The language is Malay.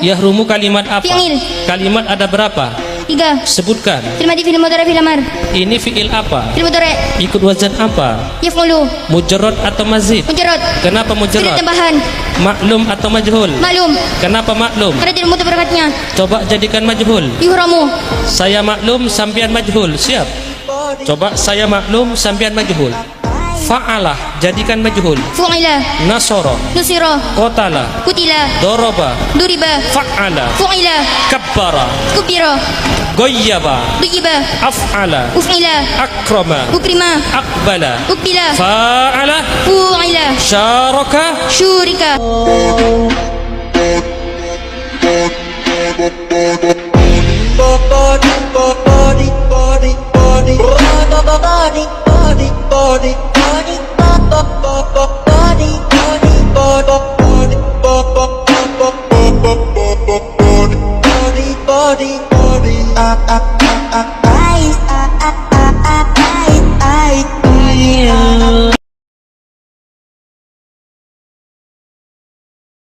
Yahrumu kalimat apa? Fi'il. Kalimat ada berapa? 3. Sebutkan. Fi'il madhi, fi'il mudhari', fi'il amr. Ini fi'il apa? Fi'il mudhari'. Ikut wazan apa? Yaf'ulu. Mujarrad atau mazid? Mujarrad. Kenapa Tidak mujarrad? tambahan. Maklum atau majhul? Maklum. Kenapa maklum? Karena tidak mutu berakatnya. Coba jadikan majhul. Yuhramu. Saya maklum, sampian majhul. Siap. Coba saya maklum, sampian majhul. Fa'alah, jadikan majhul. Fu'ila. Nasara, Nusira. qatala, Kutila. daraba, Duriba. fa'ala, Fu'ila. kabbara, Kubira. ghayyaba, Duyiba. af'ala, Uf'ila. akrama, Ukrima. aqbala, Ukbila. fa'ala, Fu'ila. syaraka. Syurika. Body,